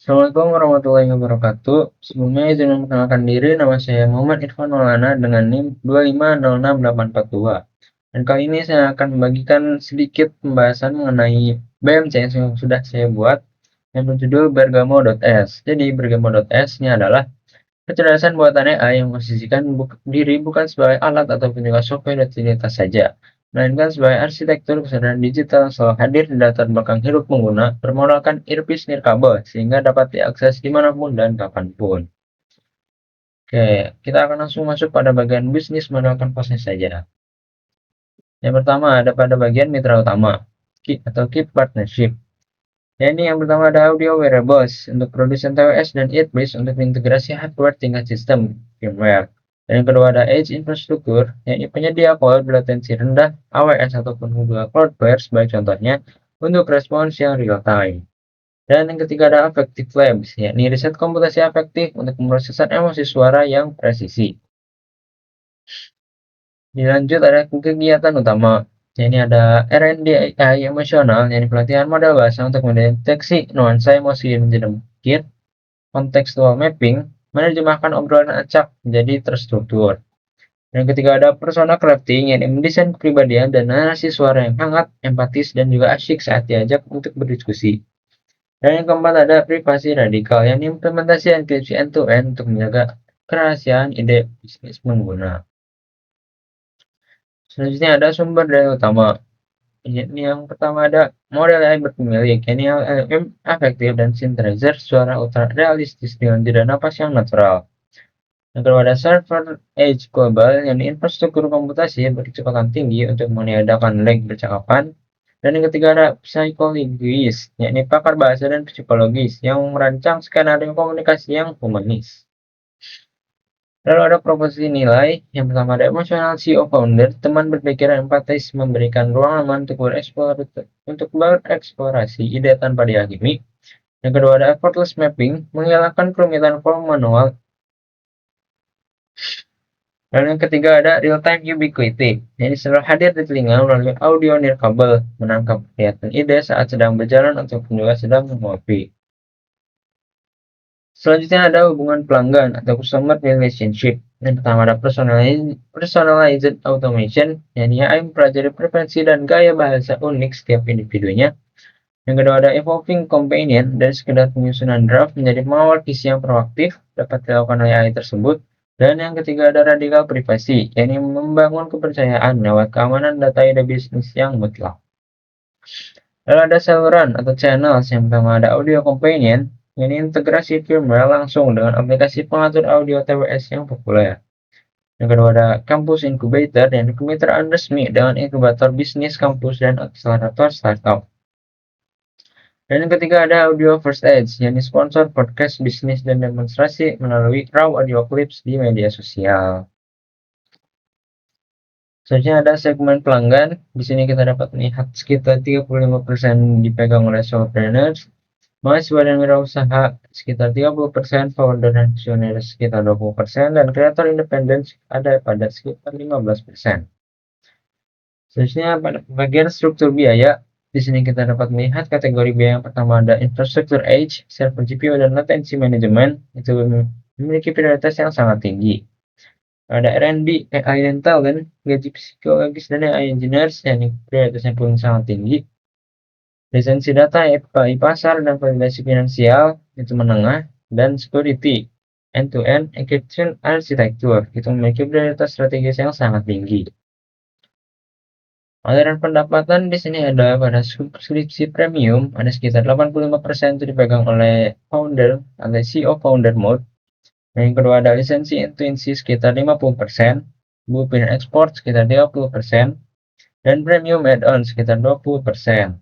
Assalamualaikum warahmatullahi wabarakatuh. Sebelumnya izin memperkenalkan diri, nama saya Muhammad Irfan Maulana dengan NIM 2506842. Dan kali ini saya akan membagikan sedikit pembahasan mengenai BMCS yang sudah saya buat yang berjudul Bergamo.s. Jadi Bergamo.s ini adalah kecerdasan buatan AI yang memposisikan diri bukan sebagai alat ataupun juga software rutinitas saja, melainkan sebagai arsitektur kesadaran digital yang selalu hadir di latar belakang hidup pengguna, bermodalkan earpiece nirkabel sehingga dapat diakses dimanapun dan kapanpun. Oke, kita akan langsung masuk pada bagian bisnis model kanvasnya saja. Yang pertama ada pada bagian mitra utama, key partnership. Ini yang pertama ada audio wearables untuk produsen TWS dan earpiece untuk integrasi hardware tingkat sistem firmware. Dan yang kedua ada edge infrastruktur, yakni penyedia cloud latensi rendah AWS ataupun Google Cloudflare sebagai contohnya untuk respons yang real time. Dan yang ketiga ada affective labs, yakni riset komputasi afektif untuk pemrosesan emosi suara yang presisi. Dilanjut ada kegiatan utama. Ini ada R&D AI emosional, yang pelatihan model bahasa untuk mendeteksi nuansa emosi menjadi mungkin, contextual mapping, menerjemahkan obrolan acak menjadi terstruktur. Yang ketiga ada persona crafting, yang mendesain kepribadian dan narasi suara yang hangat, empatis, dan juga asyik saat diajak untuk berdiskusi. Dan yang keempat ada privasi radikal, yang implementasi enkripsi end-to-end untuk menjaga kerahasiaan ide bisnis pengguna. Selanjutnya ada sumber daya utama. Ini yang pertama ada model AI berpemilik, ini LLM efektif dan synthesizer suara ultra realistis dengan jeda napas yang natural. Yang kedua ada server edge global, yang infrastruktur komputasi berkecepatan tinggi untuk meniadakan lag percakapan. Dan yang ketiga ada psychologist, yakni pakar bahasa dan psikologis yang merancang skenario komunikasi yang humanis. Lalu ada proposisi nilai, yang pertama ada emosional CEO founder, teman berpikir empatis memberikan ruang aman untuk bereksplorasi ide tanpa dihakimi. Yang kedua ada effortless mapping, menghilangkan kerumitan form manual. Dan yang ketiga ada real-time ubiquity, jadi selalu hadir di telinga melalui audio nirkabel, menangkap kelihatan ide saat sedang berjalan ataupun juga sedang mengopi. Selanjutnya ada hubungan pelanggan atau customer relationship. Yang pertama ada personalized automation, yang AI mempelajari preferensi dan gaya bahasa unik setiap individunya. Yang kedua ada evolving companion, dari sekedar penyusunan draft menjadi mengawal visi yang proaktif dapat dilakukan oleh AI tersebut. Dan yang ketiga ada radical privacy, yakni membangun kepercayaan lewat keamanan data ide bisnis yang mutlak. Lalu ada saluran atau channels, yang pertama ada audio companion, ini integrasi firmware langsung dengan aplikasi pengatur audio TWS yang populer. Yang kedua ada Campus Incubator, yang kemitraan resmi dengan inkubator bisnis kampus dan akselerator startup. Dan yang ketiga ada Audio First Edge, yang sponsor podcast bisnis dan demonstrasi melalui raw audio clips di media sosial. Selanjutnya ada segmen pelanggan. Di sini kita dapat melihat sekitar 35% dipegang oleh solopreneurs, mahasiswa dan wirausaha sekitar 30%, founder dan visioner sekitar 20%, dan kreator independen ada pada sekitar 15%. Selanjutnya pada bagian struktur biaya, di sini kita dapat melihat kategori biaya yang pertama ada infrastruktur edge, server GPU, dan latency management, itu memiliki prioritas yang sangat tinggi. Ada R&D, AI dan talent, gaji psikologis dan AI engineers, yang prioritasnya pun sangat tinggi. Lisensi data, API pasar, dan validasi finansial itu menengah, dan security, end-to-end encryption arsitektur itu memiliki prioritas strategis yang sangat tinggi. Aliran pendapatan di sini ada pada subskripsi premium, ada sekitar 85% itu dipegang oleh founder atau CEO founder mode. Yang kedua ada lisensi intuisi sekitar 50%, blueprint export sekitar 30%, dan premium add-on sekitar 20%.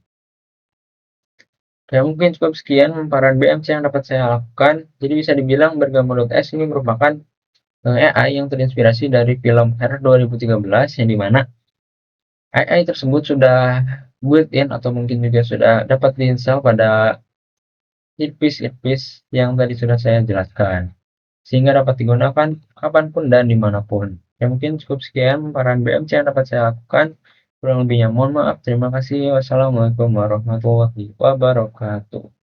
Ya mungkin cukup sekian pemaparan BMC yang dapat saya lakukan. Jadi bisa dibilang Bergamo.s ini merupakan AI yang terinspirasi dari film Her 2013, yang dimana AI tersebut sudah built-in atau mungkin juga sudah dapat diinstal pada earpiece yang tadi sudah saya jelaskan, sehingga dapat digunakan kapanpun dan dimanapun. Ya mungkin cukup sekian pemaparan BMC yang dapat saya lakukan. Kurang lebihnya mohon maaf. Terima kasih. Wassalamualaikum warahmatullahi wabarakatuh.